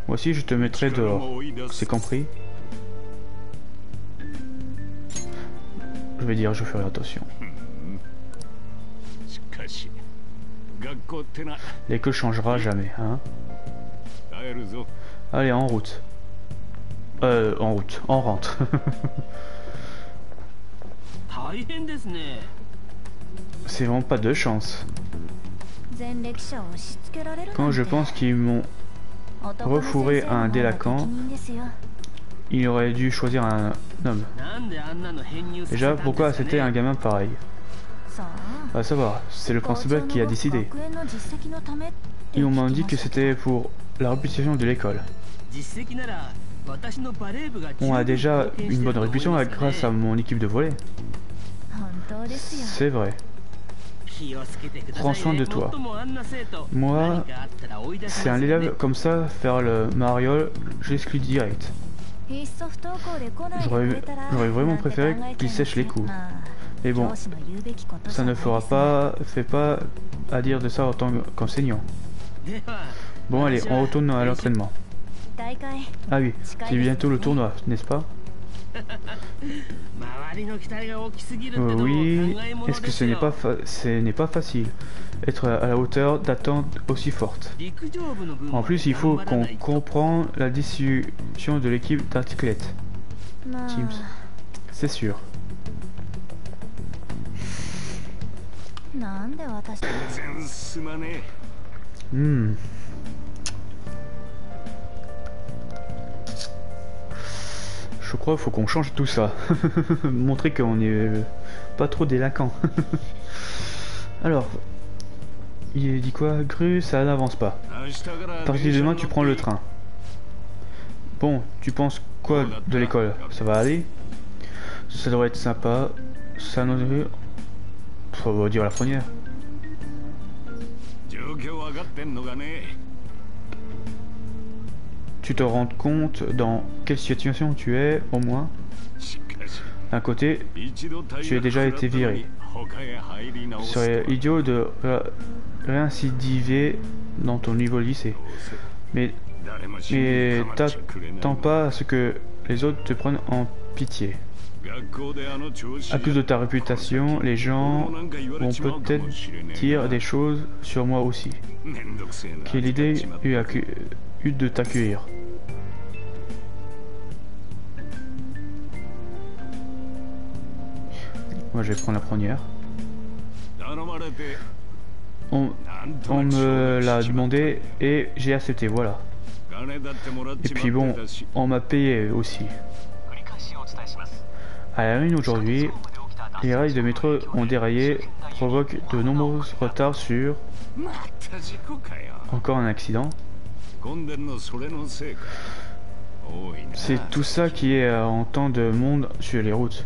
moi aussi je te mettrai dehors. C'est compris? Je vais dire, je ferai attention. L'école changera jamais, hein? Allez, en route. On rentre. C'est vraiment pas de chance. Quand je pense qu'ils m'ont refourré un délinquant, il aurait dû choisir un homme. Déjà, pourquoi c'était un gamin pareil? À savoir, c'est le principal qui a décidé. Ils m'ont dit que c'était pour la réputation de l'école. On a déjà une bonne réputation grâce à mon équipe de volley. C'est vrai. Prends soin de toi. Moi, c'est un élève comme ça, faire le mariole, je l'exclus direct. J'aurais vraiment préféré qu'il sèche les coups. Mais bon, ça ne fait pas à dire de ça en tant qu'enseignant. Bon allez, on retourne à l'entraînement. Ah oui, c'est bientôt le tournoi, n'est-ce pas? Oui, est-ce que ce n'est pas facile être à la hauteur d'attente aussi forte. En plus, il faut qu'on comprenne la décision de l'équipe d'athlètes. Teams, c'est sûr. Je crois qu'il faut qu'on change tout ça. Montrer qu'on n'est pas trop délinquant. Alors, il dit quoi? Gru, ça n'avance pas. À partir de demain, tu prends le train. Bon, tu penses quoi de l'école? Ça va aller? Ça devrait être sympa. Ça nous... Ça va dire la première. Tu te rends compte dans quelle situation tu es, au moins? D'un côté, tu as déjà été viré. Ce serait idiot de réincidiver dans ton niveau lycée. Mais t'attends pas à ce que les autres te prennent en pitié. À cause de ta réputation, les gens vont peut-être dire des choses sur moi aussi. Quelle idée eu de t'accueillir. Moi je vais prendre la première. On me l'a demandé et j'ai accepté, voilà. Et puis bon, on m'a payé aussi. À la une aujourd'hui, Les rails de métro ont déraillé, provoquent de nombreux retards sur... Encore un accident. C'est tout ça qui est en temps de monde sur les routes.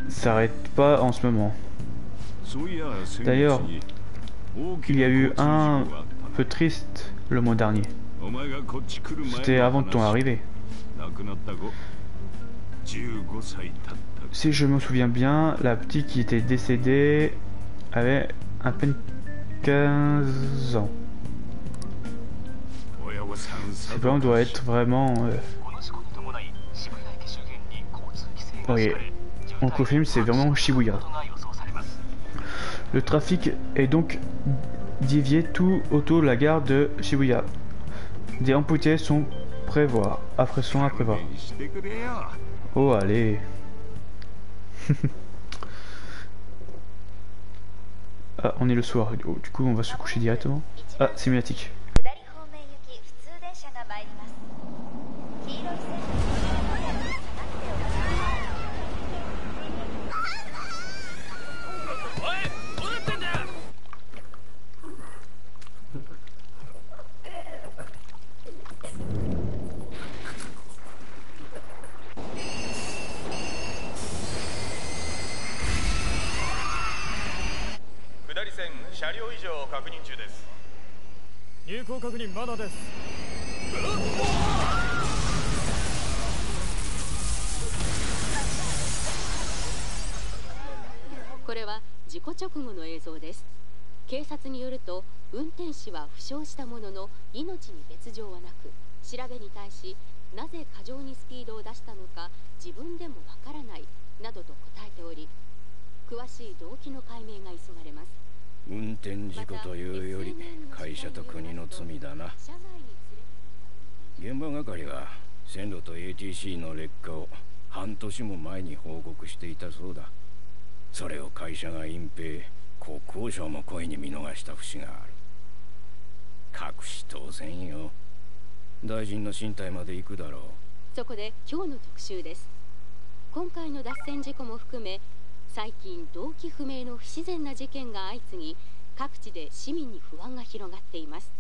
Ça s'arrête pas en ce moment. D'ailleurs, il y a eu un peu triste le mois dernier. C'était avant ton arrivée. Si je me souviens bien, la petite qui était décédée avait à peine 15 ans. Ses parents doivent être vraiment... Oui, on confirme, c'est vraiment Shibuya. Le trafic est donc dévié tout autour de la gare de Shibuya. Des embouteillages sont à prévoir. Oh, allez. Ah, on est le soir. Oh, du coup, on va se coucher directement. Ah, cinématique.これは事故直後の映像です。警察によると運転手は負傷したものの命に別状はなく、調べに対しなぜ過剰にスピードを出したのか自分でもわからないなどと答えており、詳しい動機の解明が急がれます。運転事故というより会社と国の罪だな。現場係は線路と ATC の劣化を半年も前に報告していたそうだ。それを会社が隠蔽、国交省も故意に見逃した節がある。隠し当然よ。大臣の進退まで行くだろう。そこで今日の特集です。今回の脱線事故も含め、最近動機不明の不自然な事件が相次ぎ、各地で市民に不安が広がっています。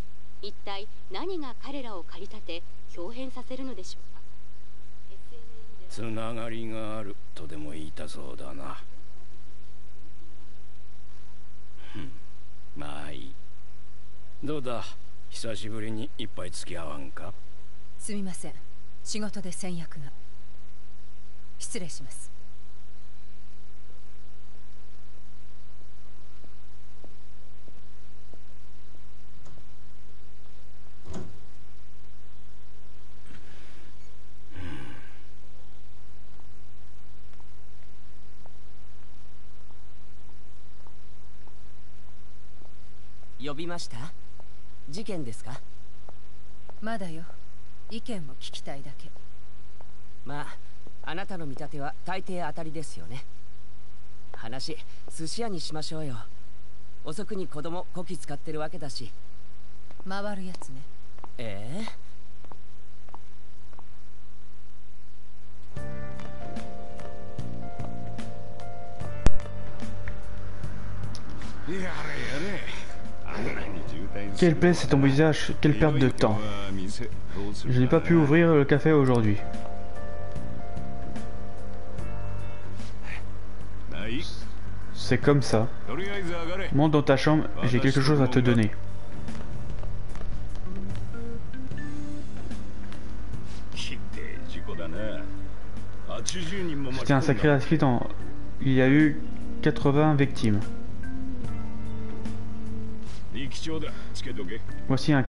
一体何が彼らを駆り立て豹変させるのでしょうか。つながりがあるとでも言いたそうだな。まあいい。どうだ、久しぶりに一杯付き合わんか。すみません、仕事で先約が。失礼します。呼びました？事件ですか？まだよ。意見を聞きたいだけ。まあ、あなたの見立ては大抵当たりですよね。話、寿司屋にしましょうよ。遅くに子供こき使ってるわけだし。回るやつね。Quelle plaie cet embouteillage, quelle perte de temps. Je n'ai pas pu ouvrir le café aujourd'hui. C'est comme ça. Monte dans ta chambre, j'ai quelque chose à te donner. C'était un sacré accident. Il y a eu 80 victimes. Voici un